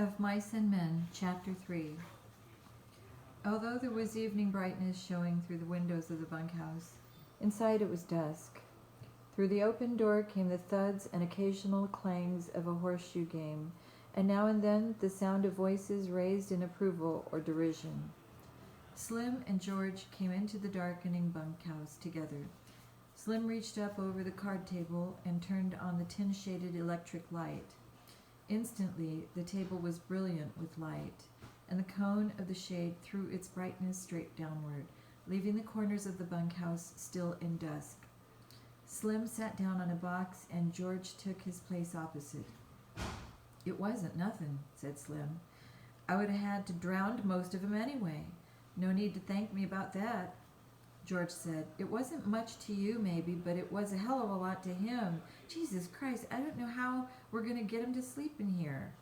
Of Mice and Men, Chapter 3. Although there was evening brightness showing through the windows of the bunkhouse, inside it was dusk. Through the open door came the thuds and occasional clangs of a horseshoe game, and now and then the sound of voices raised in approval or derision. Slim and George came into the darkening bunkhouse together. Slim reached up over the card table and turned on the tin-shaded electric light. Instantly, the table was brilliant with light, and the cone of the shade threw its brightness straight downward, leaving the corners of the bunkhouse still in dusk. Slim sat down on a box, and George took his place opposite. "It wasn't nothing," said Slim. "I would have had to drowned most of 'em anyway. No need to thank me about that." George said, "It wasn't much to you, maybe, but it was a hell of a lot to him. Jesus Christ, I don't know how we're going to get him to sleep in here.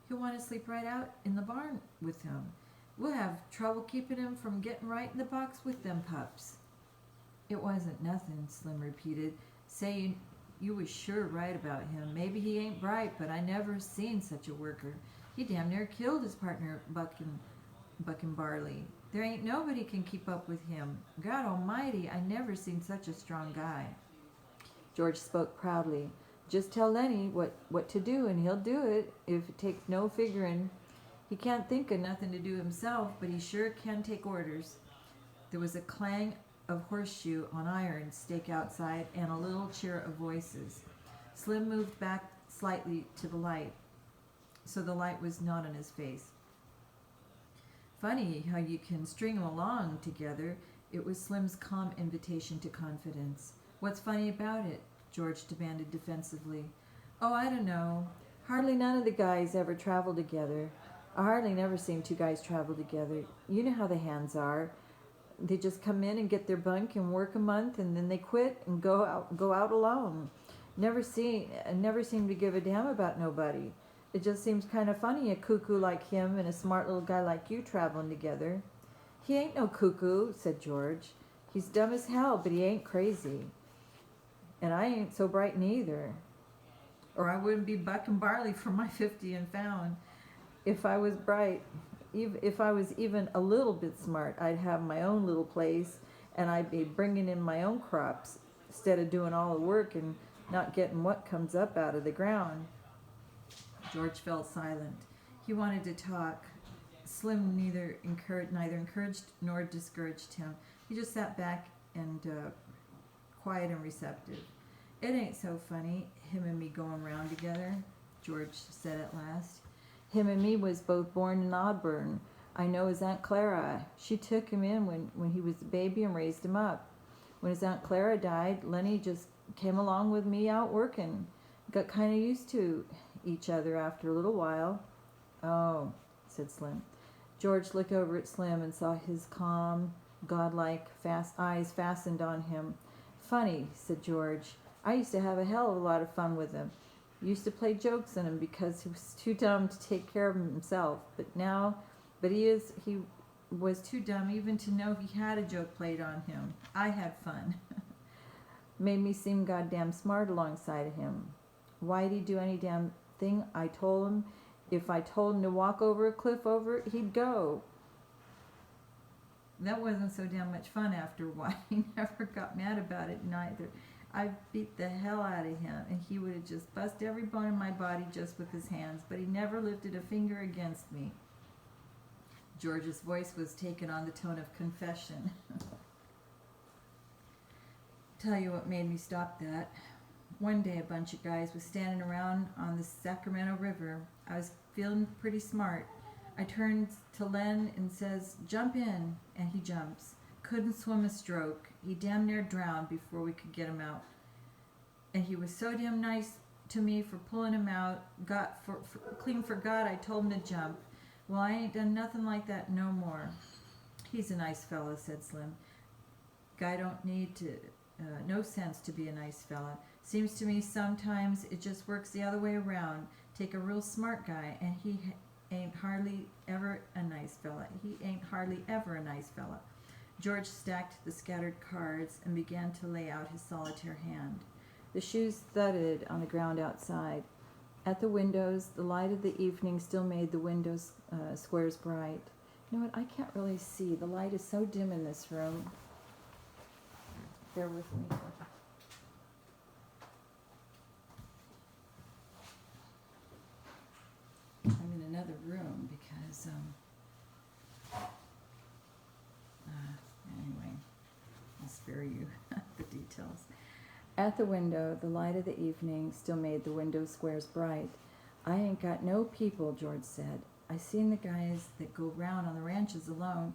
He'll want to sleep right out in the barn with him. We'll have trouble keeping him from getting right in the box with them pups." "It wasn't nothing," Slim repeated. "Say, you was sure right about him. Maybe he ain't bright, but I never seen such a worker. He damn near killed his partner, Buckin Barley. There ain't nobody can keep up with him. God almighty, I never seen such a strong guy." George spoke proudly. "Just tell Lenny what to do, and he'll do it if it takes no figuring. He can't think of nothing to do himself, but he sure can take orders." There was a clang of horseshoe on iron stake outside, and a little cheer of voices. Slim moved back slightly to the light, so the light was not on his face. "Funny how you can string 'em along together." It was Slim's calm invitation to confidence. "What's funny about it?" George demanded defensively. "Oh, I don't know. Hardly none of the guys ever travel together. I hardly never seen two guys travel together. You know how the hands are. They just come in and get their bunk and work a month, and then they quit and go out alone. Never seem to give a damn about nobody. It just seems kind of funny, a cuckoo like him and a smart little guy like you traveling together." "He ain't no cuckoo," said George. "He's dumb as hell, but he ain't crazy. And I ain't so bright neither. Or I wouldn't be bucking barley for my 50 and found. If I was bright, if I was even a little bit smart, I'd have my own little place, and I'd be bringing in my own crops, instead of doing all the work and not getting what comes up out of the ground." George fell silent. He wanted to talk. Slim neither encouraged nor discouraged him. He just sat back and quiet and receptive. "It ain't so funny, him and me going round together," George said at last. "Him and me was both born in Auburn. I know his Aunt Clara. She took him in when he was a baby and raised him up. When his Aunt Clara died, Lenny just came along with me out working. Got kind of used to each other after a little while." "Oh," said Slim. George looked over at Slim and saw his calm, godlike eyes fastened on him. "Funny," said George. "I used to have a hell of a lot of fun with him. Used to play jokes on him because he was too dumb to take care of himself. But he was too dumb even to know he had a joke played on him. I had fun." "Made me seem goddamn smart alongside of him. Why'd he do any damn thing I told him? If I told him to walk over a cliff over it, he'd go. That wasn't so damn much fun after a while. He never got mad about it neither. I beat the hell out of him, and he would have just bust every bone in my body just with his hands, but he never lifted a finger against me." George's voice was taken on the tone of confession. "Tell you what made me stop that. One day a bunch of guys was standing around on the Sacramento River. I was feeling pretty smart. I turned to Len and says, 'Jump in,' and he jumps. Couldn't swim a stroke. He damn near drowned before we could get him out. And he was so damn nice to me for pulling him out. Clean forgot I told him to jump. Well, I ain't done nothing like that no more." "He's a nice fella," said Slim. "Guy don't need no sense to be a nice fella. Seems to me sometimes it just works the other way around. Take a real smart guy, and he ain't hardly ever a nice fella. George stacked the scattered cards and began to lay out his solitaire hand. The shoes thudded on the ground outside. At the windows, the light of the evening still made the window squares bright. You know what? I can't really see. The light is so dim in this room. Bear with me. I'm in another room because, anyway, I'll spare you the details. At the window, the light of the evening still made the window squares bright. I ain't got no people, George said. I seen the guys that go round on the ranches alone.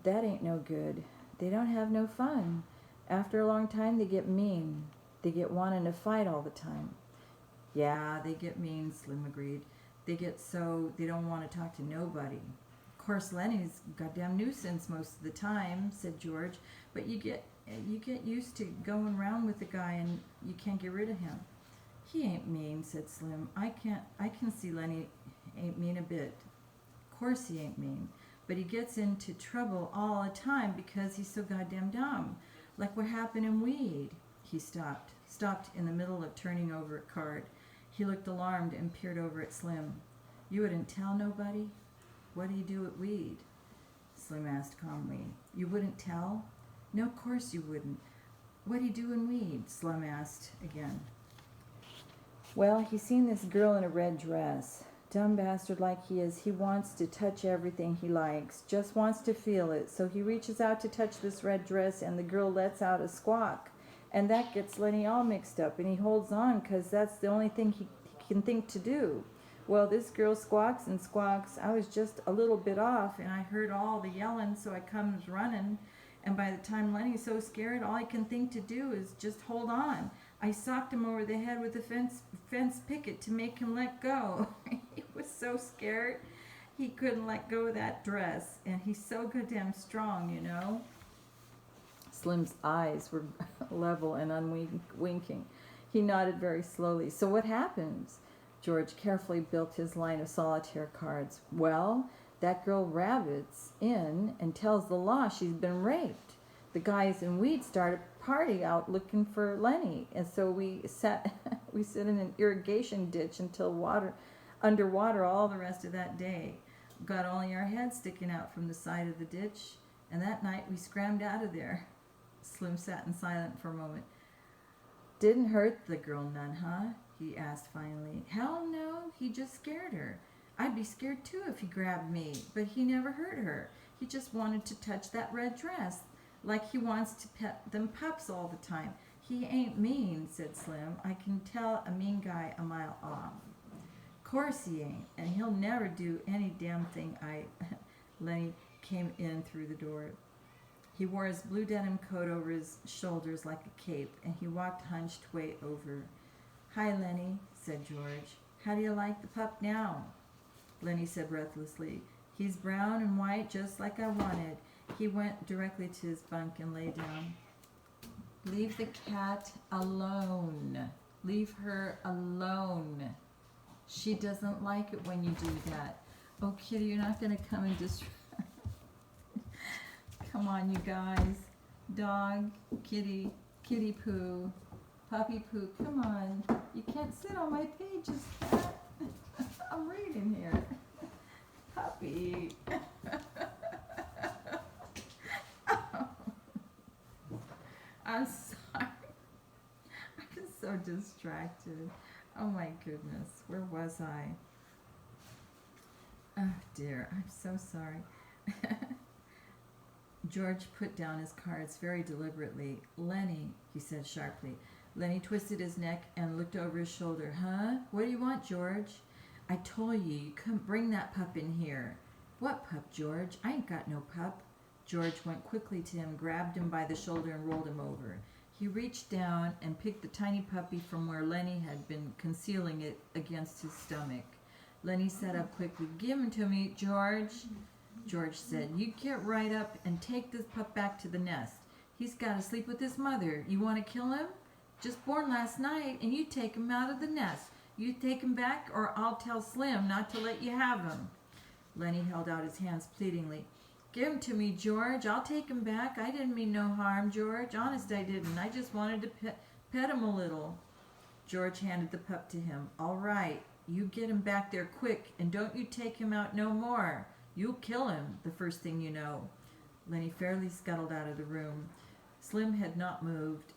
That ain't no good. They don't have no fun. After a long time, they get mean. They get wanting to fight all the time. Yeah, they get mean, Slim agreed. They get so they don't want to talk to nobody. Of course, Lenny's a goddamn nuisance most of the time, said George, but you get used to going around with the guy and you can't get rid of him. He ain't mean, said Slim. I can see Lenny ain't mean a bit. Of course he ain't mean, but he gets into trouble all the time because he's so goddamn dumb. Like what happened in Weed. He stopped in the middle of turning over a card. He looked alarmed and peered over at Slim. You wouldn't tell nobody? What do you do at Weed? Slim asked calmly. You wouldn't tell? No, of course you wouldn't. What do you do in Weed? Slim asked again. Well, he seen this girl in a red dress. Dumb bastard like he is, he wants to touch everything he likes, just wants to feel it. So he reaches out to touch this red dress and the girl lets out a squawk. And that gets Lenny all mixed up and he holds on because that's the only thing he can think to do. Well, this girl squawks and squawks. I was just a little bit off and I heard all the yelling, so I comes running. And by the time Lenny's so scared, all I can think to do is just hold on. I socked him over the head with a fence picket to make him let go. He was so scared, he couldn't let go of that dress. And he's so goddamn strong, you know. Slim's eyes were level and unwinking. He nodded very slowly. So what happens? George carefully built his line of solitaire cards. Well, that girl rabbits in and tells the law she's been raped. The guys in Weed start a party out looking for Lenny, and so we sit in an irrigation ditch until underwater all the rest of that day. Got only our heads sticking out from the side of the ditch, and that night we scrammed out of there. Slim sat in silence for a moment. Didn't hurt the girl none, huh? He asked finally. Hell no, he just scared her. I'd be scared too if he grabbed me, but he never hurt her. He just wanted to touch that red dress, like he wants to pet them pups all the time. He ain't mean, said Slim. I can tell a mean guy a mile off. Course he ain't, and he'll never do any damn thing Lenny came in through the door. He wore his blue denim coat over his shoulders like a cape, and he walked hunched way over. Hi, Lenny, said George. How do you like the pup now? Lenny said breathlessly. He's brown and white, just like I wanted. He went directly to his bunk and lay down. Leave the cat alone. Leave her alone. She doesn't like it when you do that. Oh, Kitty, you're not going to come and distract. Come on, you guys. Dog, kitty, kitty poo, puppy poo. Come on. You can't sit on my pages, cat. I'm reading here. Puppy. I'm sorry. I was so distracted. Oh my goodness. Where was I? Oh dear. I'm so sorry. George put down his cards very deliberately. Lenny, he said sharply. Lenny twisted his neck and looked over his shoulder. Huh? What do you want, George? I told you couldn't bring that pup in here. What pup, George? I ain't got no pup. George went quickly to him, grabbed him by the shoulder and rolled him over. He reached down and picked the tiny puppy from where Lenny had been concealing it against his stomach. Lenny sat up quickly. Give him to me, George. George said, you get right up and take this pup back to the nest. He's got to sleep with his mother. You want to kill him? Just born last night, and you take him out of the nest. You take him back, or I'll tell Slim not to let you have him. Lenny held out his hands pleadingly. Give him to me, George. I'll take him back. I didn't mean no harm, George. Honest, I didn't. I just wanted to pet him a little. George handed the pup to him. All right, You get him back there quick, and don't you take him out no more. You'll kill him the first thing you know. Lenny fairly scuttled out of the room. Slim had not moved.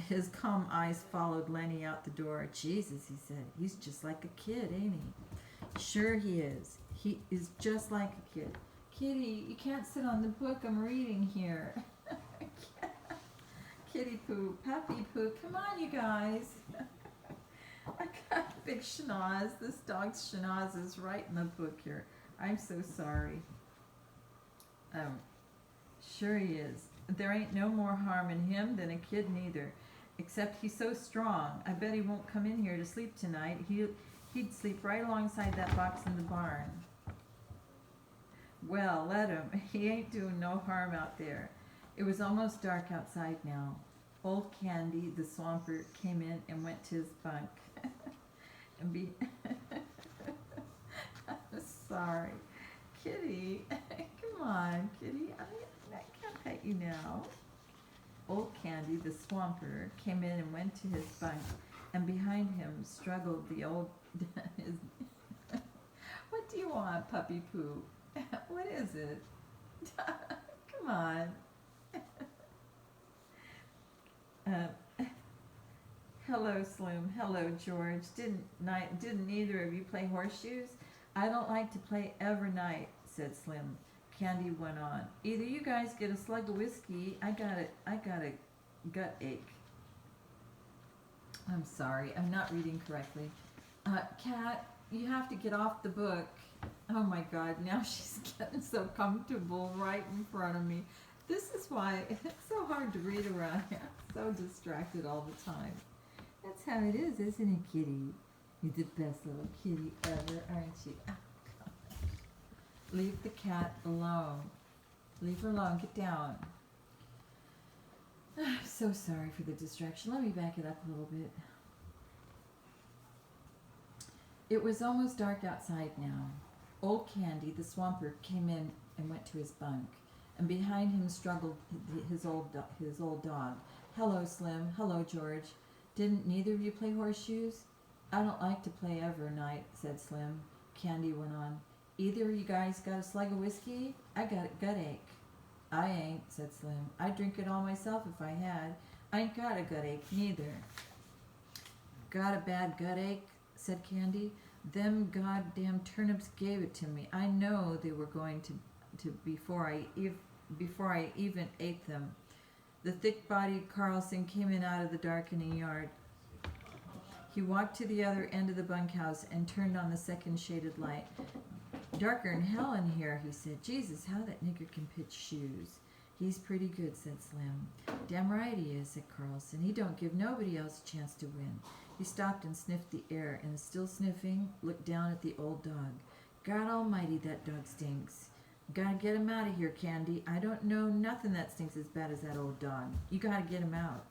His calm eyes followed Lenny out the door. Jesus, he said, he's just like a kid, ain't he? Sure he is. He is just like a kid. Kitty, you can't sit on the book I'm reading here. Kitty poo, puppy poo. Come on, you guys. I got a big schnoz. This dog's schnoz is right in the book here. I'm so sorry. Sure he is. There ain't no more harm in him than a kid neither. Except he's so strong. I bet he won't come in here to sleep tonight. He'd sleep right alongside that box in the barn. Well, let him. He ain't doing no harm out there. It was almost dark outside now. Old Candy, the swamper, came in and went to his bunk. I'm sorry. Kitty, come on, Kitty. I can't pet you now. Old Candy, the swamper, came in and went to his bunk, and behind him struggled the old... What do you want, puppy poo? What is it? Come on. Hello, Slim. Hello, George. Didn't either of you play horseshoes? I don't like to play every night, said Slim. Candy went on. Either you guys get a slug of whiskey. I got a gut ache. I'm sorry. I'm not reading correctly. Cat, you have to get off the book. Oh my God, now she's getting so comfortable right in front of me. This is why it's so hard to read around here. I'm so distracted all the time. That's how it is, isn't it, Kitty? You're the best little kitty ever, aren't you? Oh, gosh. Leave the cat alone. Leave her alone. Get down. I'm so sorry for the distraction. Let me back it up a little bit. It was almost dark outside now. Old Candy, the swamper, came in and went to his bunk, and behind him struggled his old dog. Hello, Slim. Hello, George. Didn't neither of you play horseshoes? I don't like to play every night, said Slim. Candy went on. Either of you guys got a slug of whiskey? I got a gut ache. I ain't, said Slim. I'd drink it all myself if I had. I ain't got a gut ache neither. Got a bad gut ache, said Candy. Them goddamn turnips gave it to me. I know they were going to before I even ate them. The thick-bodied Carlson came in out of the darkening yard. He walked to the other end of the bunkhouse and turned on the second shaded light. Darker than hell in here, he said. Jesus, how that nigger can pitch shoes. He's pretty good, said Slim. Damn right he is, said Carlson. He don't give nobody else a chance to win. He stopped and sniffed the air, and still sniffing, looked down at the old dog. God almighty, that dog stinks. Gotta get him out of here, Candy. I don't know nothing that stinks as bad as that old dog. You gotta get him out.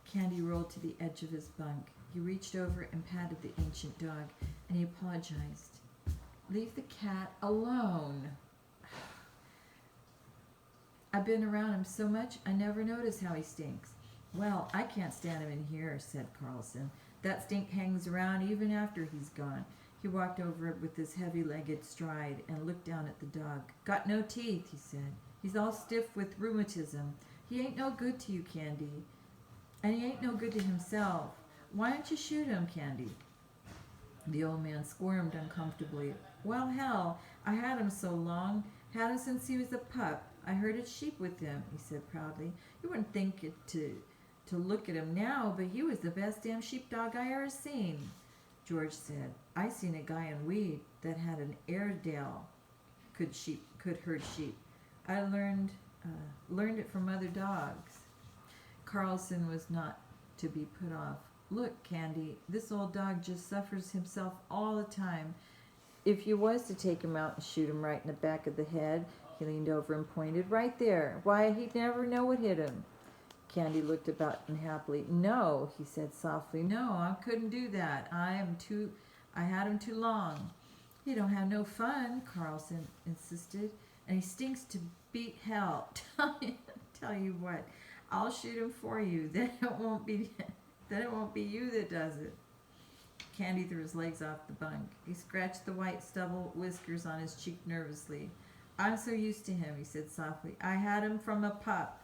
Candy rolled to the edge of his bunk. He reached over and patted the ancient dog, and he apologized. Leave the cat alone. I've been around him so much, I never notice how he stinks. Well, I can't stand him in here, said Carlson. That stink hangs around even after he's gone. He walked over with his heavy-legged stride and looked down at the dog. Got no teeth, he said. He's all stiff with rheumatism. He ain't no good to you, Candy. And he ain't no good to himself. Why don't you shoot him, Candy? The old man squirmed uncomfortably. Well, hell, I had him so long. Had him since he was a pup. I herded sheep with him, he said proudly. You wouldn't think it to look at him now, but he was the best damn sheepdog I ever seen. George said, I seen a guy in Weed that had an Airedale could herd sheep. I learned it from other dogs. Carlson was not to be put off. Look, Candy, this old dog just suffers himself all the time. If you was to take him out and shoot him right in the back of the head, he leaned over and pointed, right there. Why, he'd never know what hit him. Candy looked about unhappily. No, he said softly. No, I couldn't do that. I had him too long. He don't have no fun, Carlson insisted, and he stinks to beat hell. Tell you what, I'll shoot him for you. Then it won't be you that does it. Candy threw his legs off the bunk. He scratched the white stubble whiskers on his cheek nervously. I'm so used to him, he said softly. I had him from a pup.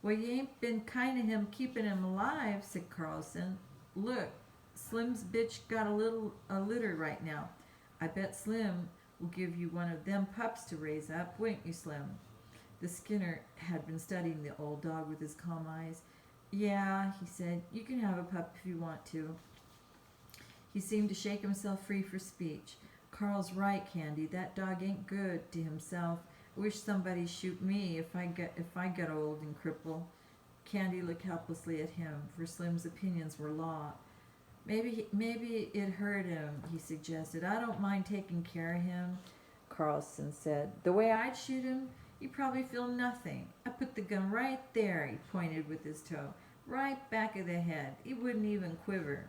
Well, you ain't been kind to him keeping him alive, said Carlson. Look, Slim's bitch got a litter right now. I bet Slim will give you one of them pups to raise up, wouldn't you, Slim? The Skinner had been studying the old dog with his calm eyes. Yeah, he said, you can have a pup if you want to. He seemed to shake himself free for speech. Carl's right, Candy. That dog ain't good to himself. I wish somebody'd shoot me if I get old and cripple. Candy looked helplessly at him, for Slim's opinions were law. Maybe it hurt him, he suggested. I don't mind taking care of him, Carlson said. The way I'd shoot him, he'd probably feel nothing. I put the gun right there, he pointed with his toe, right back of the head. He wouldn't even quiver.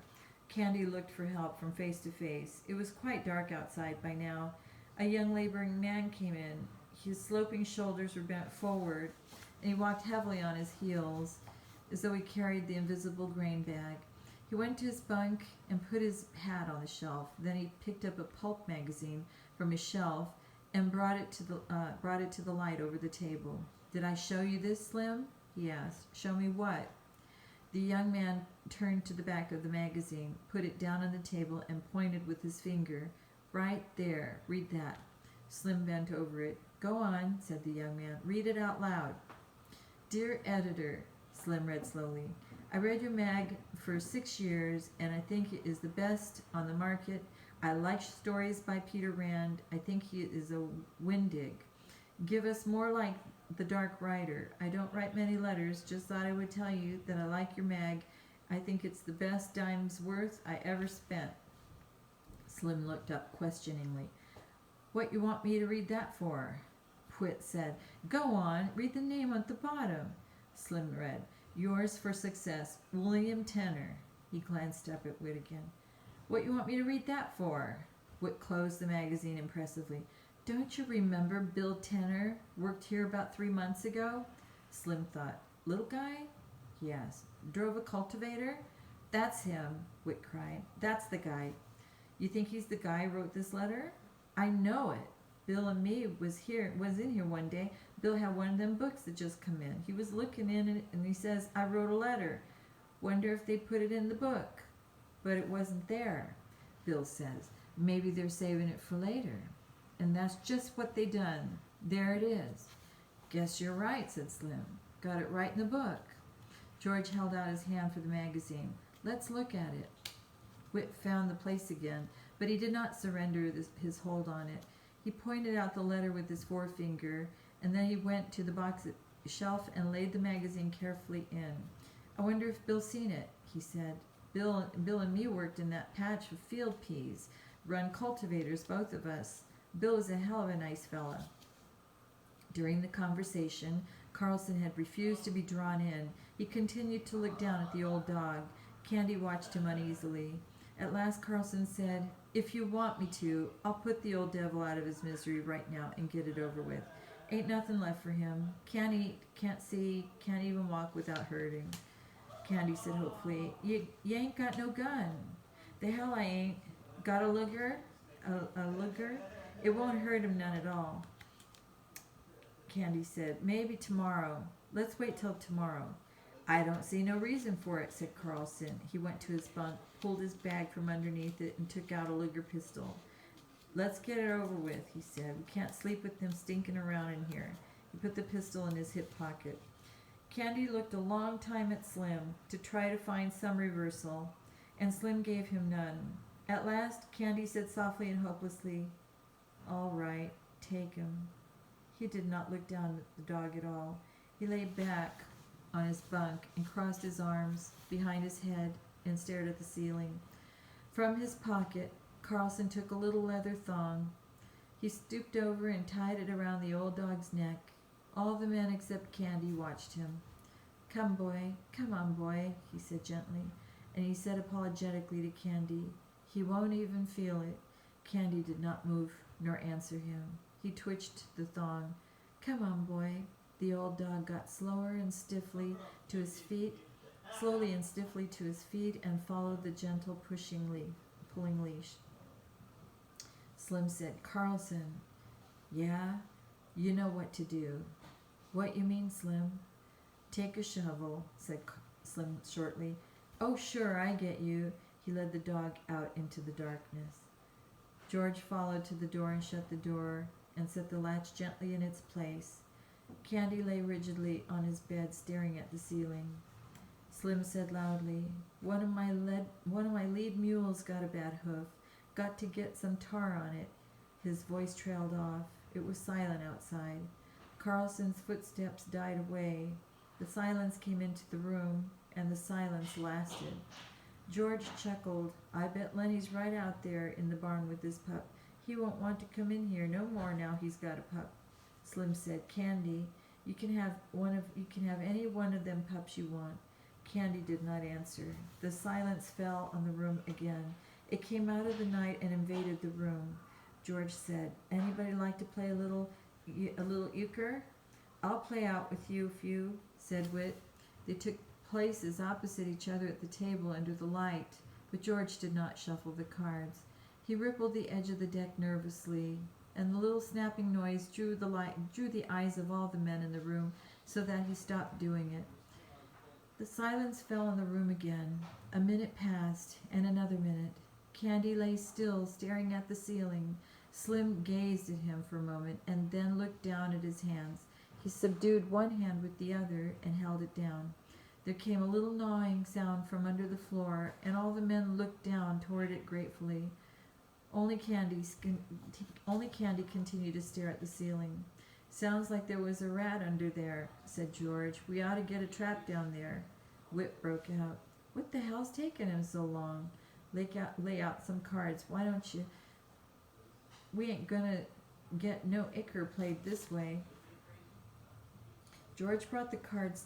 Candy looked for help from face to face. It was quite dark outside by now. A young laboring man came in. His sloping shoulders were bent forward, and he walked heavily on his heels, as though he carried the invisible grain bag. He went to his bunk and put his hat on the shelf. Then he picked up a pulp magazine from his shelf and brought it to the light over the table. Did I show you this, Slim? He asked. Show me what? The young man turned to the back of the magazine, put it down on the table, and pointed with his finger. Right there. Read that. Slim bent over it. Go on, said the young man. Read it out loud. Dear Editor, Slim read slowly. I read your mag for 6 years, and I think it is the best on the market. I like stories by Peter Rand. I think he is a Windig. Give us more like The Dark Rider. I don't write many letters, just thought I would tell you that I like your mag. I think it's the best dime's worth I ever spent. Slim looked up questioningly. What you want me to read that for? Whit said. Go on, read the name at the bottom. Slim read. Yours for success, William Tenner. He glanced up at Whit again. What you want me to read that for? Whit closed the magazine impressively. Don't you remember Bill Tenner worked here about 3 months ago? Slim thought. Little guy? He asked. Drove a cultivator? That's him, Whit cried. That's the guy. You think he's the guy who wrote this letter? I know it. Bill and me was in here one day. Bill had one of them books that just come in. He was looking in it and he says, I wrote a letter. Wonder if they put it in the book. But it wasn't there, Bill says. Maybe they're saving it for later. And that's just what they done. There it is. Guess you're right, said Slim. Got it right in the book. George held out his hand for the magazine. Let's look at it. Whit found the place again, but he did not surrender his hold on it. He pointed out the letter with his forefinger, and then he went to the box shelf and laid the magazine carefully in. I wonder if Bill's seen it, he said. Bill and me worked in that patch of field peas. Run cultivators, both of us. Bill is a hell of a nice fella. During the conversation, Carlson had refused to be drawn in. He continued to look down at the old dog. Candy watched him uneasily. At last Carlson said, If you want me to, I'll put the old devil out of his misery right now and get it over with. Ain't nothing left for him. Can't eat, can't see, can't even walk without hurting. Candy said hopefully, You ain't got no gun. The hell I ain't. Got a lugger? A lugger? It won't hurt him none at all. Candy said, Maybe tomorrow. Let's wait till tomorrow. I don't see no reason for it, said Carlson. He went to his bunk, pulled his bag from underneath it, and took out a Luger pistol. Let's get it over with, he said. We can't sleep with them stinking around in here. He put the pistol in his hip pocket. Candy looked a long time at Slim to try to find some reversal, and Slim gave him none. At last, Candy said softly and hopelessly, All right, take him. He did not look down at the dog at all. He lay back on his bunk and crossed his arms behind his head and stared at the ceiling. From his pocket, Carlson took a little leather thong. He stooped over and tied it around the old dog's neck. All the men except Candy watched him. Come, boy, come on, boy, he said gently, and he said apologetically to Candy, He won't even feel it. Candy did not move nor answer him. He twitched the thong. Come on, boy. The old dog got slowly and stiffly to his feet, and followed the gentle pushing pulling leash. Slim said, "Carlson." "Yeah? You know what to do." "What you mean, Slim?" "Take a shovel," said Slim shortly. "Oh, sure, I get you." He led the dog out into the darkness. George followed to the door and shut the door and set the latch gently in its place. Candy lay rigidly on his bed, staring at the ceiling. Slim said loudly, one of my lead mules got a bad hoof. Got to get some tar on it." His voice trailed off. It was silent outside. Carlson's footsteps died away. The silence came into the room, and the silence lasted. George chuckled. "I bet Lenny's right out there in the barn with his pup. He won't want to come in here no more now he's got a pup." Slim said, "Candy, you can have any one of them pups you want." Candy did not answer. The silence fell on the room again. It came out of the night and invaded the room. George said, "Anybody like to play a little euchre?" "I'll play out with you if you," said Whit. They took places opposite each other at the table under the light, but George did not shuffle the cards. He rippled the edge of the deck nervously, and the little snapping noise drew the eyes of all the men in the room so that he stopped doing it. The silence fell on the room again. A minute passed, and another minute. Candy lay still, staring at the ceiling. Slim gazed at him for a moment, and then looked down at his hands. He subdued one hand with the other and held it down. There came a little gnawing sound from under the floor, and all the men looked down toward it gratefully. Only Candy continued to stare at the ceiling. "Sounds like there was a rat under there," said George. "We ought to get a trap down there." Whit broke out, "What the hell's taking him so long? Lay out some cards. Why don't you? We ain't gonna get no ichor played this way." George brought the cards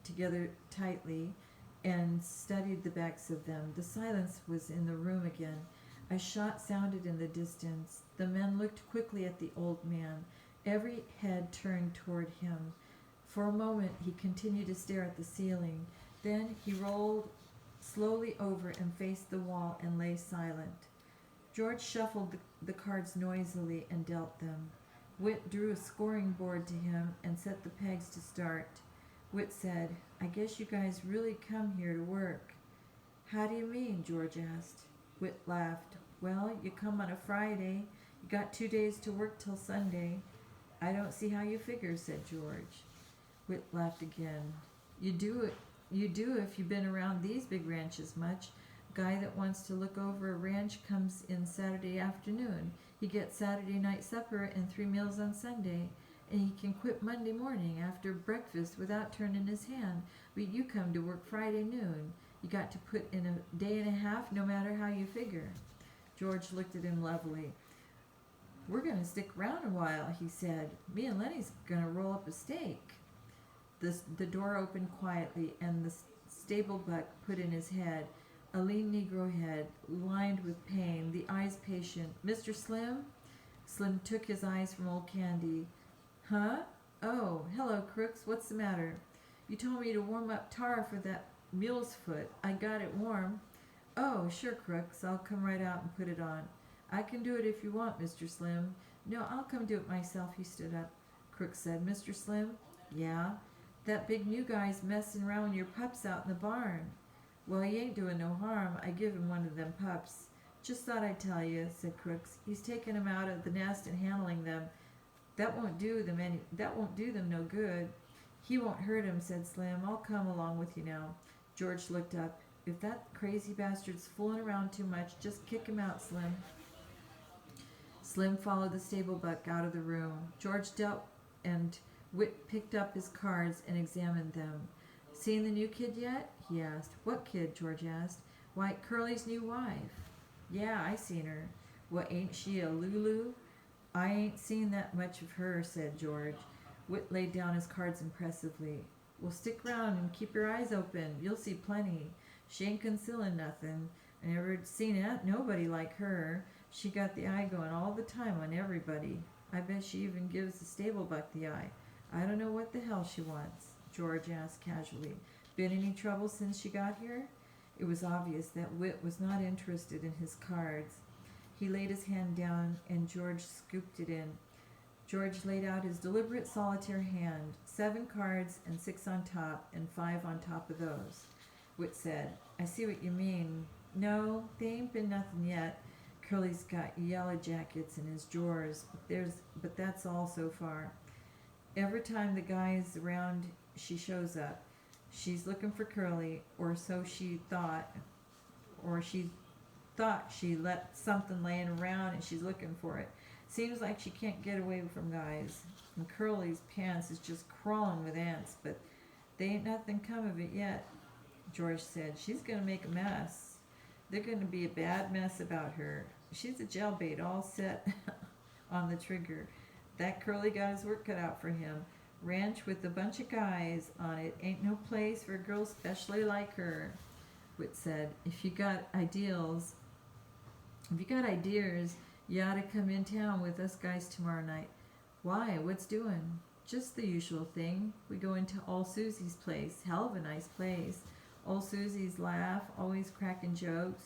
together tightly and studied the backs of them. The silence was in the room again. A shot sounded in the distance. The men looked quickly at the old man. Every head turned toward him. For a moment he continued to stare at the ceiling. Then he rolled slowly over and faced the wall and lay silent. George shuffled the cards noisily and dealt them. Whit drew a scoring board to him and set the pegs to start. Whit said, "I guess you guys really come here to work." "How do you mean?" George asked. Whit laughed. "Well, you come on a Friday. You got 2 days to work till Sunday." "I don't see how you figure," said George. Whit laughed again. You do if you've been around these big ranches much. A guy that wants to look over a ranch comes in Saturday afternoon. He gets Saturday night supper and 3 meals on Sunday, and he can quit Monday morning after breakfast without turning his hand. But you come to work Friday noon. You got to put in a day and a half no matter how you figure. George looked at him levelly. "We're going to stick around a while," he said. "Me and Lenny's going to roll up a steak." The door opened quietly, and the stable buck put in his head, a lean Negro head, lined with pain, the eyes patient. "Mr. Slim?" Slim took his eyes from old Candy. "Huh? Oh, hello, Crooks. What's the matter?" "You told me to warm up tar for that mule's foot. I got it warm." "Oh, sure, Crooks. I'll come right out and put it on." "I can do it if you want, Mr. Slim." "No, I'll come do it myself." He stood up. Crooks said, "Mr. Slim?" "Yeah?" "That big new guy's messing around with your pups out in the barn." "Well, he ain't doing no harm. I give him one of them pups." "Just thought I'd tell you," said Crooks. "He's taking them out of the nest and handling them. That won't do them no good." "He won't hurt him," said Slim. "I'll come along with you now." George looked up. "If that crazy bastard's fooling around too much, just kick him out, Slim." Slim followed the stable buck out of the room. George dealt, and Whit picked up his cards and examined them. "Seen the new kid yet?" he asked. "What kid?" George asked. "Why, Curly's new wife." "Yeah, I seen her." "What, ain't she a Lulu?" "I ain't seen that much of her," said George. Whit laid down his cards impressively. "Well, stick round and keep your eyes open. You'll see plenty. She ain't concealing nothing. I never seen nobody like her. She got the eye going all the time on everybody. I bet she even gives the stable buck the eye. I don't know what the hell she wants." George asked casually. "Been any trouble since she got here?" It was obvious that Whit was not interested in his cards. He laid his hand down and George scooped it in. George laid out his deliberate solitaire hand, 7 cards and 6 on top, and 5 on top of those. Whit said, I see what you mean. No, they ain't been nothing yet. Curly's got yellow jackets in his drawers, but that's all so far. Every time the guy's around, she shows up. She's looking for Curly, or so she thought, or she thought she left something laying around and she's looking for it. Seems like she can't get away from guys. And Curly's pants is just crawling with ants, but they ain't nothing come of it yet. George said, she's gonna make a mess. They're gonna be a bad mess about her. She's a jailbait all set on the trigger. That Curly got his work cut out for him. Ranch with a bunch of guys on it ain't no place for a girl especially like her. Whit said, if you got ideas, you ought to come in town with us guys tomorrow night. Why? What's doing? Just the usual thing. We go into Old Susie's place. Hell of a nice place. Old Susie's laugh, always cracking jokes.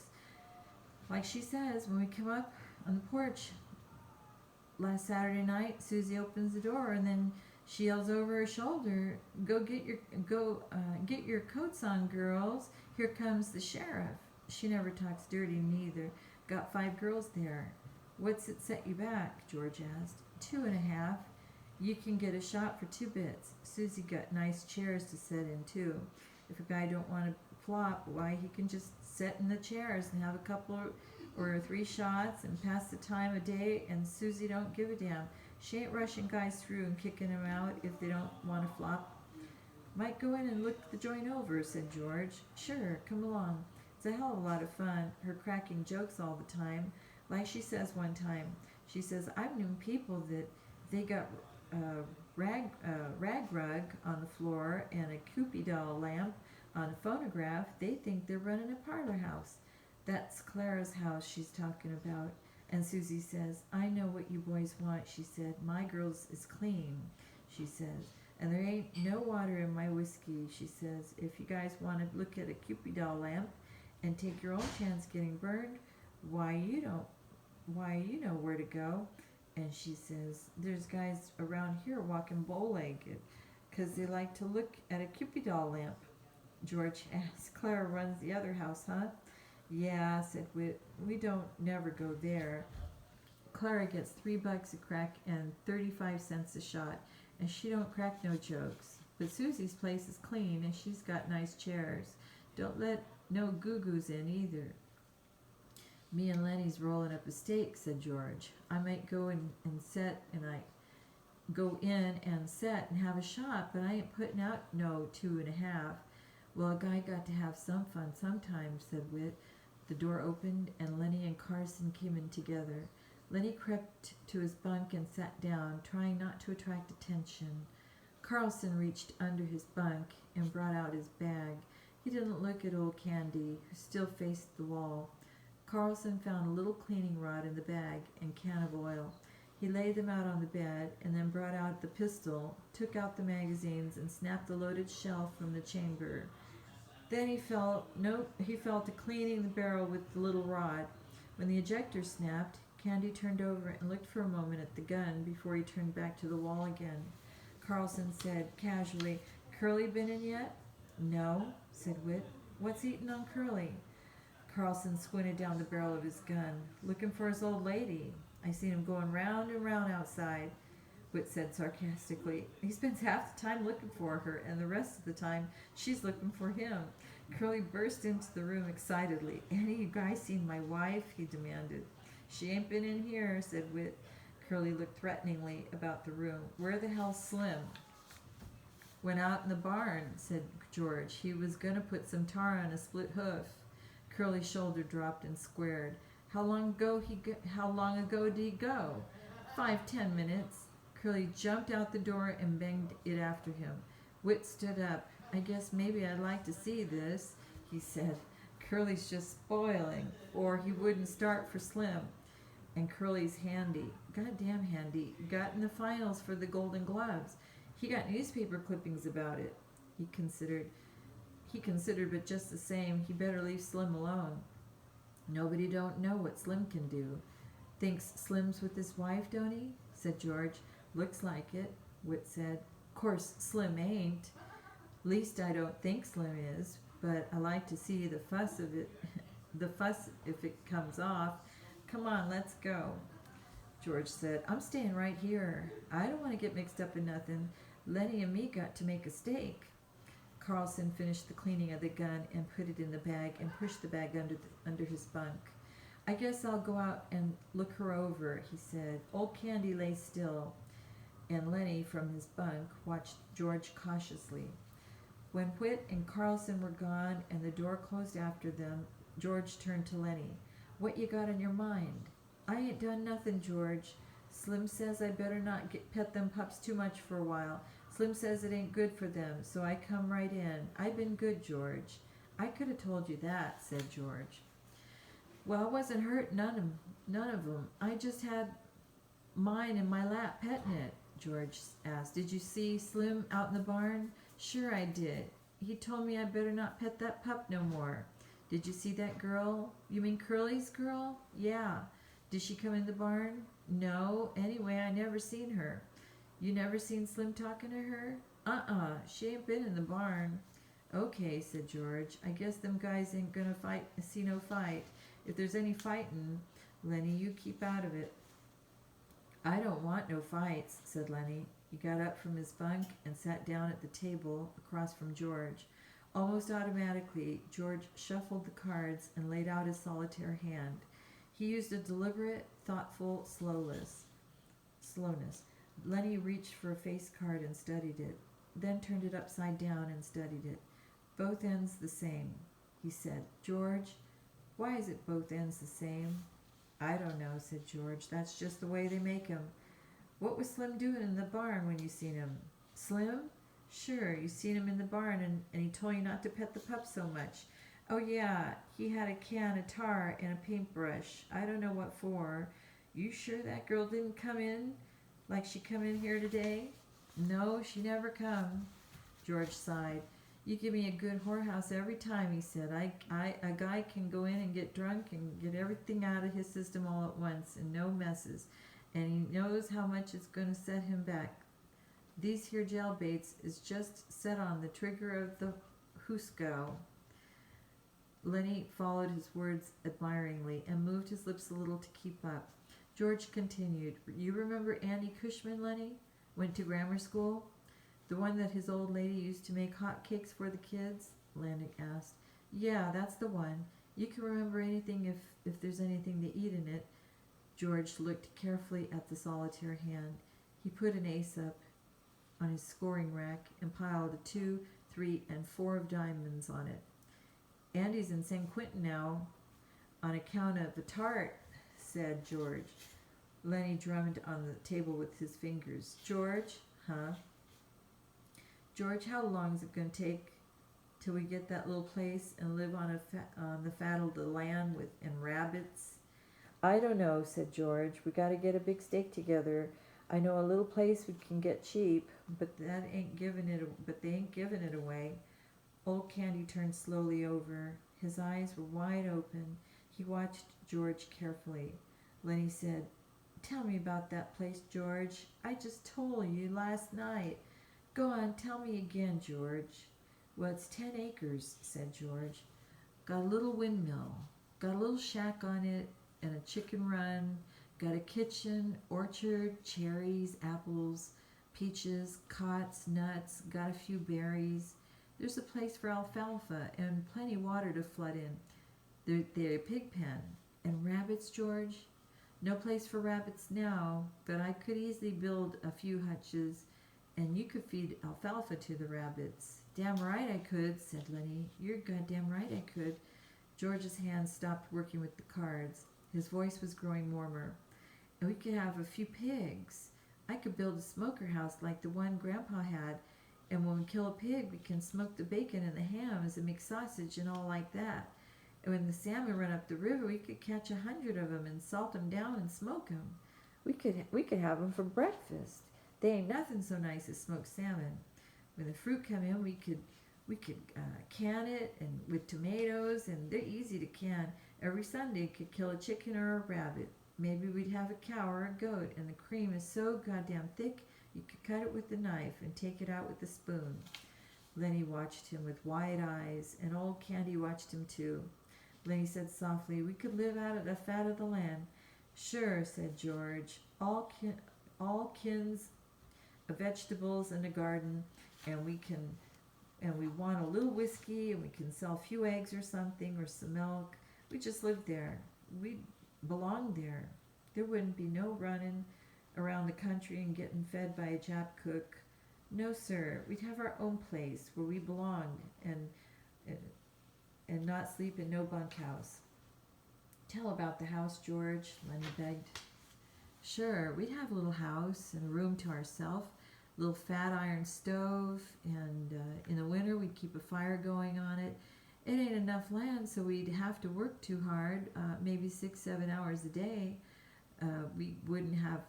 Like she says, when we come up on the porch last Saturday night, Susie opens the door and then she yells over her shoulder, get your coats on, girls. Here comes the sheriff. She never talks dirty neither. Got 5 girls there. What's it set you back? George asked. 2.5. You can get a shot for 2 bits. Susie got nice chairs to sit in too. If a guy don't want to flop, why he can just sit in the chairs and have a couple or 3 shots and pass the time of day, and Susie don't give a damn. She ain't rushing guys through and kicking them out if they don't want to flop. Might go in and look the joint over, said George. Sure, come along. It's a hell of a lot of fun, her cracking jokes all the time. Like she says one time, she says, I've known people that they got a rag rug on the floor and a Cupid doll lamp on a phonograph. They think they're running a parlor house. That's Clara's house she's talking about. And Susie says, I know what you boys want, she said. My girls is clean, she says. And there ain't no water in my whiskey, she says. If you guys want to look at a Cupid doll lamp and take your own chance getting burned, why you know where to go. And she says, there's guys around here walking bow-legged because they like to look at a Cupid doll lamp. George asked, Clara runs the other house, huh? Yeah, said Whit. We don't never go there. Clara gets $3 a crack and 35 cents a shot, and she don't crack no jokes. But Susie's place is clean, and she's got nice chairs. Don't let no goo-goos in either. Me and Lenny's rolling up a steak, said George. I might go in and set, and I go in and set and have a shot, but I ain't putting out no 2.5. Well, a guy got to have some fun sometimes, said Whit. The door opened, and Lenny and Carson came in together. Lenny crept to his bunk and sat down, trying not to attract attention. Carlson reached under his bunk and brought out his bag. He didn't look at old Candy, who still faced the wall. Carlson found a little cleaning rod in the bag and can of oil. He laid them out on the bed and then brought out the pistol, took out the magazines, and snapped the loaded shell from the chamber. Then he fell to cleaning the barrel with the little rod. When the ejector snapped, Candy turned over and looked for a moment at the gun before he turned back to the wall again. Carlson said casually, Curly been in yet? No, said Whit. What's eating on Curly? Carlson squinted down the barrel of his gun. Looking for his old lady. I seen him going round and round outside, Whit said sarcastically. He spends half the time looking for her, and the rest of the time she's looking for him. Curly burst into the room excitedly. Any of you guys seen my wife? He demanded. She ain't been in here, said Whit. Curly looked threateningly about the room. Where the hell's Slim? Went out in the barn, said George. He was gonna put some tar on a split hoof. Curly's shoulder dropped and squared. How long ago did he go? 5-10 minutes. Curly jumped out the door and banged it after him. Whit stood up. I guess maybe I'd like to see this, he said. Curly's just spoiling, or he wouldn't start for Slim. And Curly's handy, goddamn handy, got in the finals for the Golden Gloves. He got newspaper clippings about it. He considered. He considered, but just the same, he better leave Slim alone. Nobody don't know what Slim can do. Thinks Slim's with his wife, don't he? Said George. Looks like it, Whit said. Course Slim ain't. Least I don't think Slim is, but I like to see the fuss of it, the fuss if it comes off. Come on, let's go. George said, I'm staying right here. I don't want to get mixed up in nothing. Lenny and me got to make a steak. Carlson finished the cleaning of the gun and put it in the bag and pushed the bag under his bunk. I guess I'll go out and look her over, he said. Old Candy lay still, and Lenny from his bunk watched George cautiously. When Whit and Carlson were gone and the door closed after them, George turned to Lenny. What you got on your mind? I ain't done nothing, George. Slim says I better not pet them pups too much for a while. Slim says it ain't good for them, so I come right in. I been good, George. I could have told you that, said George. Well, I wasn't hurt none of them. I just had mine in my lap petting it, George asked. Did you see Slim out in the barn? Sure I did. He told me I better not pet that pup no more. Did you see that girl? You mean Curly's girl? Yeah. Did she come in the barn? No. Anyway, I never seen her. You never seen Slim talking to her? She ain't been in the barn. Okay, said George. I guess them guys ain't gonna see no fight. If there's any fightin', Lenny, you keep out of it. I don't want no fights, said Lenny. He got up from his bunk and sat down at the table across from George. Almost automatically, George shuffled the cards and laid out his solitaire hand. He used a deliberate, thoughtful slowness. Lenny reached for a face card and studied it, then turned it upside down and studied it. Both ends the same, he said. George, why is it both ends the same? I don't know, said George. That's just the way they make 'em. What was Slim doing in the barn when you seen him? Slim? Sure, you seen him in the barn and he told you not to pet the pup so much. Oh yeah, he had a can of tar and a paintbrush. I don't know what for. You sure that girl didn't come in like she come in here today? No, she never come. George sighed. You give me a good whorehouse every time, he said. A guy can go in and get drunk and get everything out of his system all at once and no messes. And he knows how much it's going to set him back. These here jail baits is just set on the trigger of the hoosegow. Lenny followed his words admiringly and moved his lips a little to keep up. George continued, You remember Andy Cushman, Lenny? Went to grammar school? The one that his old lady used to make hot cakes for the kids? Lenny asked. Yeah, that's the one. You can remember anything if there's anything to eat in it. George looked carefully at the solitaire hand. He put an ace up on his scoring rack and piled a 2, 3, and 4 of diamonds on it. Andy's in San Quentin now on account of the tart, said George. Lenny drummed on the table with his fingers. George? Huh? George, how long is it going to take till we get that little place and live on the fat of the land and rabbits? I don't know, said George. We got to get a big stake together. I know a little place we can get cheap, but they ain't giving it away. Old Candy turned slowly over. His eyes were wide open. He watched George carefully. Lenny said, Tell me about that place, George. I just told you last night. Go on, tell me again, George. Well, it's 10 acres, said George. Got a little windmill. Got a little shack on it and a chicken run. Got a kitchen, orchard, cherries, apples, peaches, cots, nuts. Got a few berries. There's a place for alfalfa and plenty water to flood in. They're a pig pen. And rabbits, George? No place for rabbits now, but I could easily build a few hutches, and you could feed alfalfa to the rabbits. Damn right I could, said Lenny. You're goddamn right I could. George's hand stopped working with the cards. His voice was growing warmer. And we could have a few pigs. I could build a smoker house like the one Grandpa had, and when we kill a pig, we can smoke the bacon and the hams and make sausage and all like that. And when the salmon run up the river, we could catch 100 of them and salt them down and smoke them. We could have them for breakfast. They ain't nothing so nice as smoked salmon. When the fruit come in, we could We could can it and with tomatoes, and they're easy to can. Every Sunday could kill a chicken or a rabbit. Maybe we'd have a cow or a goat, and the cream is so goddamn thick you could cut it with a knife and take it out with a spoon. Lenny watched him with wide eyes, and old Candy watched him too. Lenny said softly, "We could live out of the fat of the land." "Sure," said George. All kins of vegetables in a garden, and we want a little whiskey, and we can sell a few eggs or something, or some milk. We just live there. We'd belong there. There wouldn't be no running around the country and getting fed by a Jap cook. No, sir. We'd have our own place where we belonged, and not sleep in no bunkhouse." "Tell about the house, George," Lenny begged. "Sure, we'd have a little house and a room to ourselves, a little fat iron stove, and in the winter we'd keep a fire going on it. It ain't enough land, so we'd have to work too hard, maybe 6-7 hours a day. We wouldn't have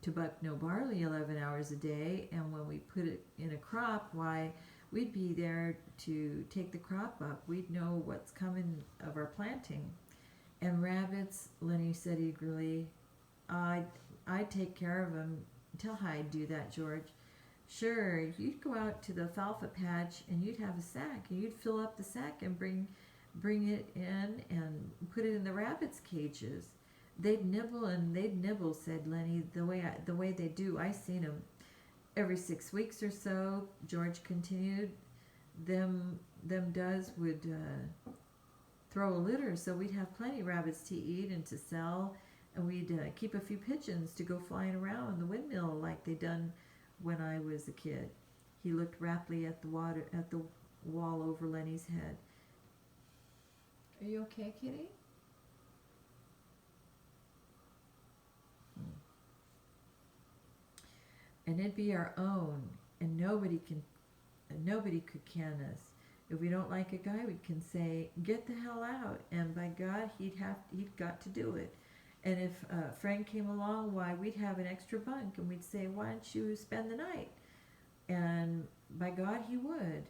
to buck no barley 11 hours a day, and when we put it in a crop, why, we'd be there to take the crop up. We'd know what's coming of our planting." "And rabbits," Lenny said eagerly. I'd take care of them. Tell how I'd do that, George." "Sure, you'd go out to the alfalfa patch, and you'd have a sack, and you'd fill up the sack and bring it in and put it in the rabbits' cages. They'd nibble and they'd nibble," said Lenny, the way they do. I seen 'em. "Every 6 weeks or so," George continued, them does would throw a litter, so we'd have plenty rabbits to eat and to sell, and we'd keep a few pigeons to go flying around the windmill like they done when I was a kid." He looked raptly at the wall over Lenny's head. "Are you okay, Kitty?" "And it'd be our own, and nobody could can us. If we don't like a guy, we can say, 'Get the hell out,' and by God, he'd got to do it. And if a friend came along, why, we'd have an extra bunk, and we'd say, 'Why don't you spend the night?' And by God, he would.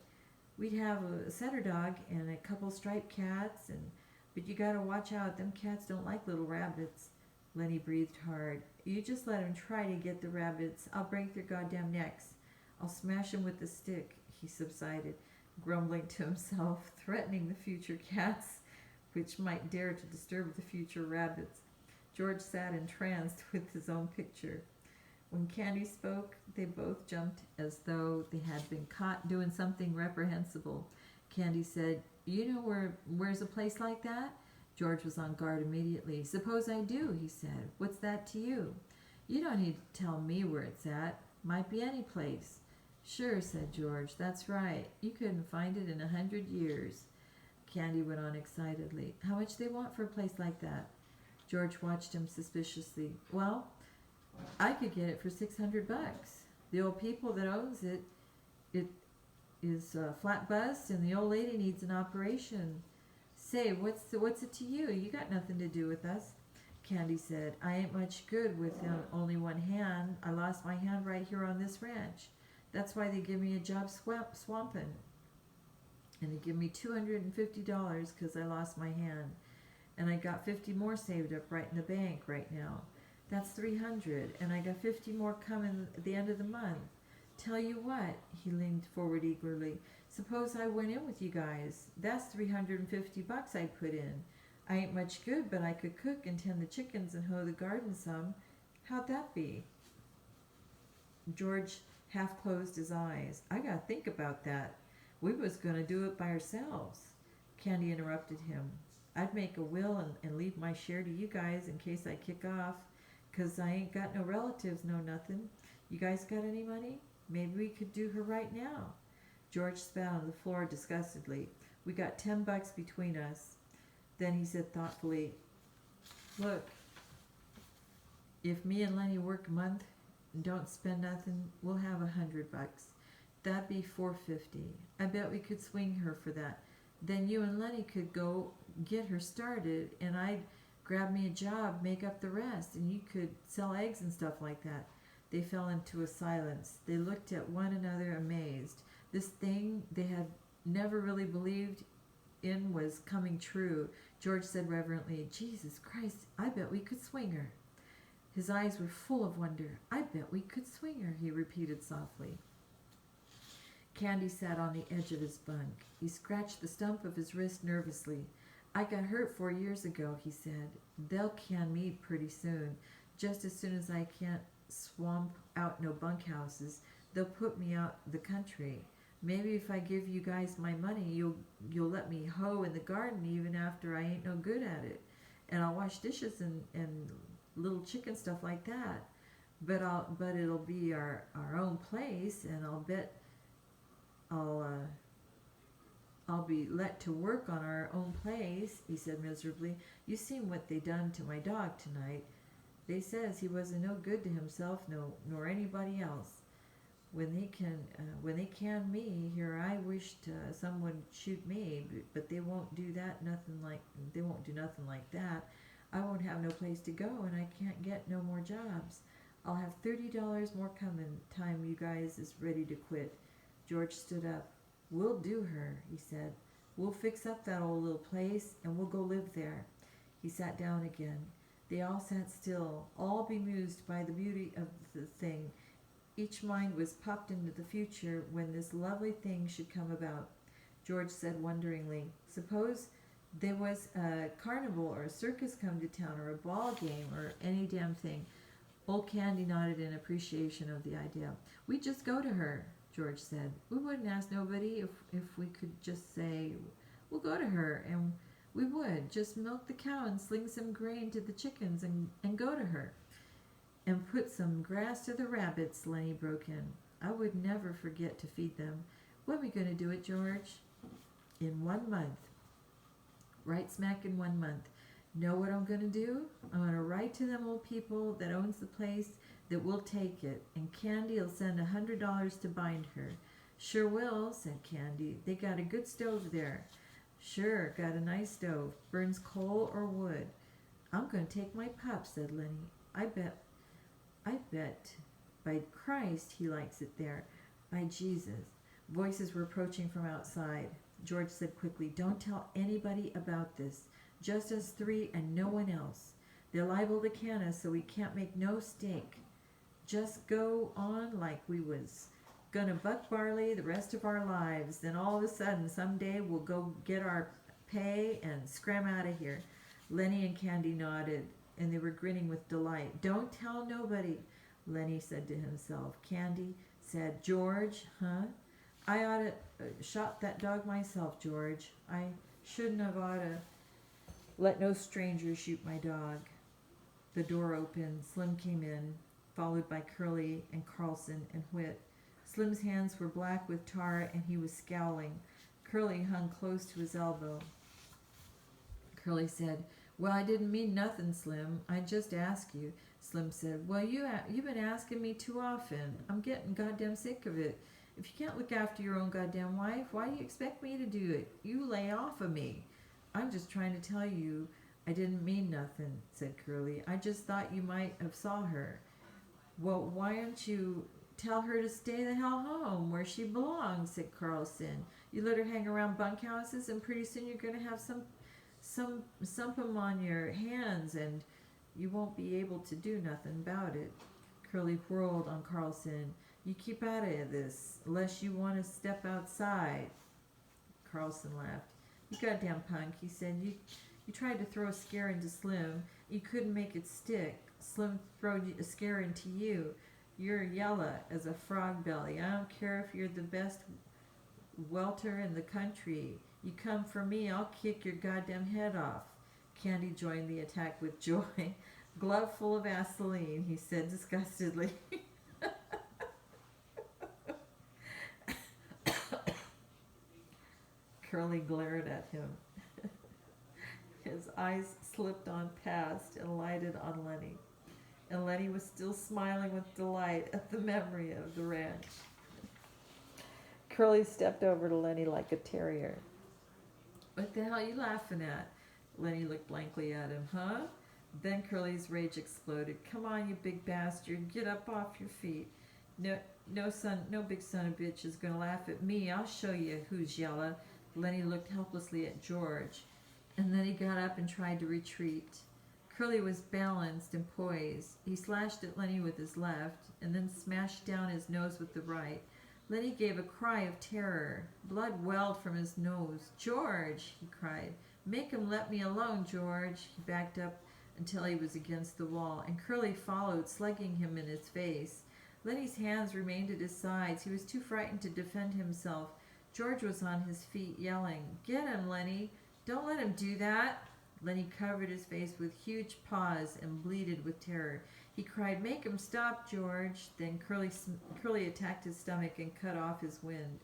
We'd have a setter dog and a couple striped cats, but you gotta watch out. Them cats don't like little rabbits." Lenny breathed hard. "You just let 'em try to get the rabbits. I'll break their goddamn necks. I'll smash 'em with the stick." He subsided, grumbling to himself, threatening the future cats, which might dare to disturb the future rabbits. George sat entranced with his own picture. When Candy spoke, they both jumped as though they had been caught doing something reprehensible. Candy said, "You know where's a place like that?" George was on guard immediately. "Suppose I do," he said. "What's that to you?" "You don't need to tell me where it's at. Might be any place." "Sure," said George. "That's right. You couldn't find it in 100 years. Candy went on excitedly. "How much they want for a place like that?" George watched him suspiciously. "Well, I could get it for $600. The old people that owns it is flat bust, and the old lady needs an operation. Say, what's it to you? You got nothing to do with us." Candy said, "I ain't much good with only one hand. I lost my hand right here on this ranch. That's why they give me a job swamping. And they give me $250 because I lost my hand. And I got 50 more saved up right in the bank right now. That's 300, and I got 50 more coming at the end of the month. Tell you what," he leaned forward eagerly, "suppose I went in with you guys. That's $350 I'd put in. I ain't much good, but I could cook and tend the chickens and hoe the garden some. How'd that be?" George half closed his eyes. "I gotta think about that. We was gonna do it by ourselves." Candy interrupted him. "I'd make a will and leave my share to you guys in case I kick off, 'cause I ain't got no relatives, no nothing. You guys got any money? Maybe we could do her right now." George spat on the floor disgustedly. "We got $10 between us." Then he said thoughtfully, "Look, if me and Lenny work a month and don't spend nothing, we'll have $100. That'd be $450. I bet we could swing her for that. Then you and Lenny could go get her started, and I'd grab me a job, make up the rest, and you could sell eggs and stuff like that." They fell into a silence. They looked at one another amazed. This thing they had never really believed in was coming true. George said reverently, Jesus Christ, I bet we could swing her. His eyes were full of wonder. I bet we could swing her, he repeated softly. Candy sat on the edge of his bunk. He scratched the stump of his wrist nervously. I got hurt 4 years ago, he said. They'll can me pretty soon. Just as soon as I can't swamp out no bunkhouses, they'll put me out the country. Maybe if I give you guys my money, you'll let me hoe in the garden even after I ain't no good at it. And I'll wash dishes and little chicken stuff like that. But it'll be our own place, and I'll bet I'll be let to work on our own place, he said miserably. You seen what they done to my dog tonight. They says he wasn't no good to himself nor anybody else. When they can me here, I wished someone shoot me, but they won't do nothing like that. I won't have no place to go, and I can't get no more jobs. I'll have $30 more coming time you guys is ready to quit. George stood up. We'll do her, he said. We'll fix up that old little place, and we'll go live there. He sat down again. They all sat still, all bemused by the beauty of the thing. Each mind was popped into the future when this lovely thing should come about. George said wonderingly, suppose there was a carnival or a circus come to town, or a ball game, or any damn thing. Old Candy nodded in appreciation of the idea. We'd just go to her, George said. We wouldn't ask nobody if we could just say, we'll go to her, and we would just milk the cow and sling some grain to the chickens and go to her. And put some grass to the rabbits, Lenny broke in. I would never forget to feed them. When are we going to do it, George? In 1 month. Right smack in 1 month. Know what I'm going to do? I'm going to write to them old people that owns the place that will take it, and Candy'll send $100 to bind her. Sure will, said Candy. They got a good stove there. Sure, got a nice stove. Burns coal or wood. I'm going to take my pup, said Lenny. I bet, by Christ, he likes it there. By Jesus. Voices were approaching from outside. George said quickly, don't tell anybody about this. Just us three and no one else. They're liable to can us, so we can't make no stake. Just go on like we was gonna buck barley the rest of our lives. Then all of a sudden, someday we'll go get our pay and scram out of here. Lenny and Candy nodded, and they were grinning with delight. Don't tell nobody, Lenny said to himself. Candy said, George, huh? I ought to shot that dog myself, George. I shouldn't have ought to let no stranger shoot my dog. The door opened. Slim came in, followed by Curly and Carlson and Whit. Slim's hands were black with tar, and he was scowling. Curly hung close to his elbow. Curly said, well, I didn't mean nothing, Slim. I just asked you. Slim said, well, you've been asking me too often. I'm getting goddamn sick of it. If you can't look after your own goddamn wife, why do you expect me to do it? You lay off of me. I'm just trying to tell you I didn't mean nothing, said Curly. I just thought you might have saw her. Well, why don't you tell her to stay the hell home where she belongs, said Carlson. You let her hang around bunkhouses, and pretty soon you're going to have some sumpum on your hands, and you won't be able to do nothing about it. Curly whirled on Carlson. You keep out of this, unless you want to step outside. Carlson laughed. You goddamn punk, he said. You tried to throw a scare into Slim. You couldn't make it stick. Slim throwed a scare into you. You're yellow as a frog belly. I don't care if you're the best welter in the country. You come for me, I'll kick your goddamn head off. Candy joined the attack with joy. Glove full of Vaseline, he said disgustedly. Curly glared at him. His eyes slipped on past and lighted on Lenny. And Lenny was still smiling with delight at the memory of the ranch. Curly stepped over to Lenny like a terrier. What the hell are you laughing at? Lenny looked blankly at him. Huh? Then Curly's rage exploded. Come on, you big bastard. Get up off your feet. No, No big son of a bitch is gonna laugh at me. I'll show you who's yella. Lenny looked helplessly at George, and then he got up and tried to retreat. Curly was balanced and poised. He slashed at Lenny with his left, and then smashed down his nose with the right. Lenny gave a cry of terror. Blood welled from his nose. "George!" he cried. "Make him let me alone, George!" He backed up until he was against the wall, and Curly followed, slugging him in his face. Lenny's hands remained at his sides. He was too frightened to defend himself. George was on his feet, yelling, "Get him, Lenny! Don't let him do that!" Lenny covered his face with huge paws and bleated with terror. He cried, "Make him stop, George!" Then Curly attacked his stomach and cut off his wind.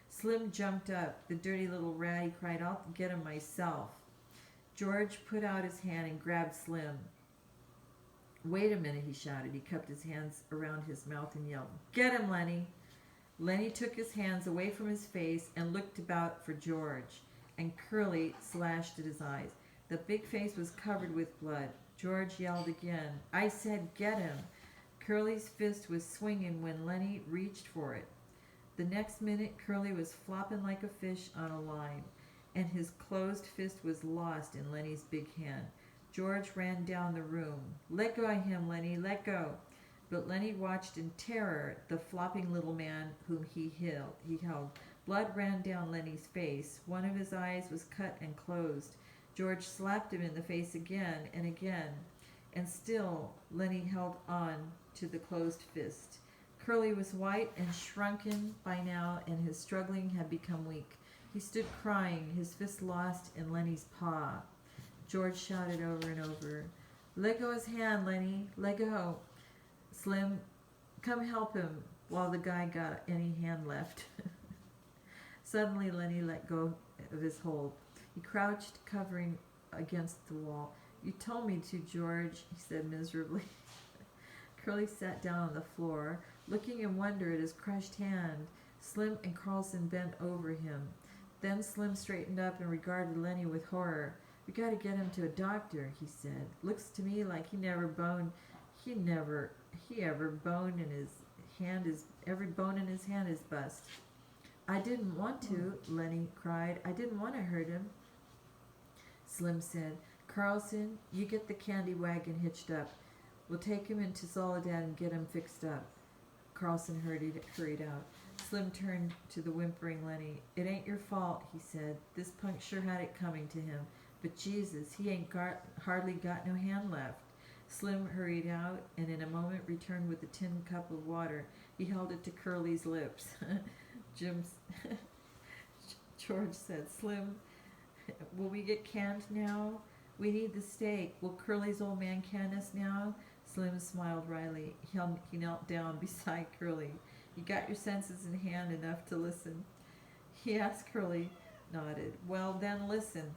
Slim jumped up. "The dirty little rat," he cried. "I'll get him myself." George put out his hand and grabbed Slim. "Wait a minute," he shouted. He cupped his hands around his mouth and yelled, "Get him, Lenny!" Lenny took his hands away from his face and looked about for George, and Curly slashed at his eyes. The big face was covered with blood. George yelled again, "I said get him!" Curly's fist was swinging when Lenny reached for it. The next minute, Curly was flopping like a fish on a line, and his closed fist was lost in Lenny's big hand. George ran down the room. "Let go of him, Lenny, let go!" But Lenny watched in terror the flopping little man whom he held. Blood ran down Lenny's face. One of his eyes was cut and closed. George slapped him in the face again and again, and still Lenny held on to the closed fist. Curly was white and shrunken by now, and his struggling had become weak. He stood crying, his fist lost in Lenny's paw. George shouted over and over, "Let go his hand, Lenny, let go." "Slim, come help him," while the guy got any hand left. Suddenly Lenny let go of his hold. He crouched, covering against the wall. "You told me to, George," he said miserably. Curly sat down on the floor, looking in wonder at his crushed hand. Slim and Carlson bent over him. Then Slim straightened up and regarded Lenny with horror. "We gotta get him to a doctor," he said. "Looks to me like he ever boned in his hand is every bone in his hand is bust." "I didn't want to," Lenny cried. "I didn't want to hurt him." Slim said, "Carlson, you get the candy wagon hitched up. We'll take him into Soledad and get him fixed up." Carlson hurried out. Slim turned to the whimpering Lenny. "It ain't your fault," he said. "This punk sure had it coming to him. But Jesus, he ain't hardly got no hand left." Slim hurried out, and in a moment returned with a tin cup of water. He held it to Curly's lips. George said, "Slim, will we get canned now? We need the steak. Will Curly's old man can us now?" Slim smiled wryly. He knelt down beside Curly. "You got your senses in hand enough to listen?" he asked. Curly nodded. "Well, then listen,"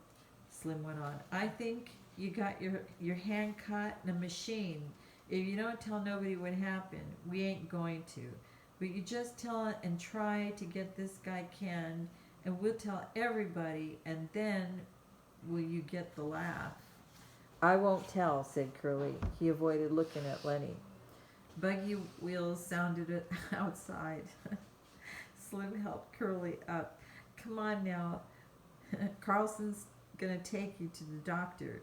Slim went on. "I think you got your hand caught in a machine. If you don't tell nobody what happened, we ain't going to. But you just tell it and try to get this guy canned, and we'll tell everybody, and then will you get the laugh?" "I won't tell," said Curly. He avoided looking at Lenny. Buggy wheels sounded outside. Slim helped Curly up. "Come on now. Carlson's gonna take you to the doctor."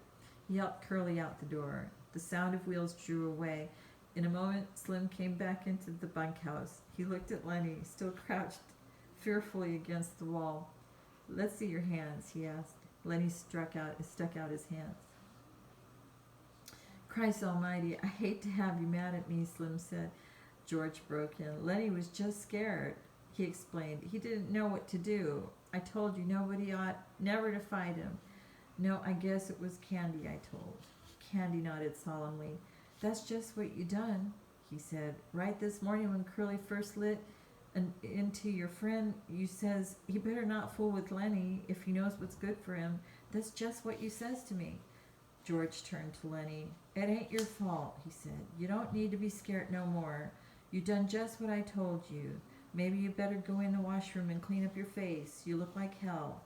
He helped Curly out the door. The sound of wheels drew away. In a moment, Slim came back into the bunkhouse. He looked at Lenny, still crouched fearfully against the wall. "Let's see your hands," he asked. Lenny stuck out his hands. "Christ almighty, I hate to have you mad at me," Slim said. George broke in. "Lenny was just scared," he explained. "He didn't know what to do. I told you nobody ought never to fight him." "No, I guess it was Candy I told." Candy nodded solemnly. "That's just what you done," he said. "Right this morning when Curly first lit into your friend, you says he better not fool with Lenny if he knows what's good for him. That's just what you says to me." George turned to Lenny. "It ain't your fault," he said. "You don't need to be scared no more. You done just what I told you. Maybe you better go in the washroom and clean up your face. You look like hell."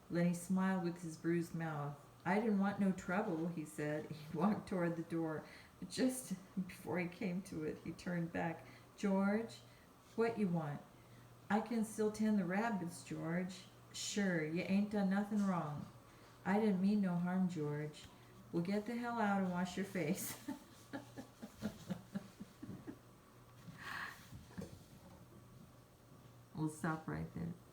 Lenny smiled with his bruised mouth. "I didn't want no trouble," he said. He walked toward the door, but just before he came to it, he turned back. "George, What you want? I can still tend the rabbits, George. Sure, you ain't done nothing wrong. I didn't mean no harm, George. Well, get the hell out and wash your face. We'll stop right there.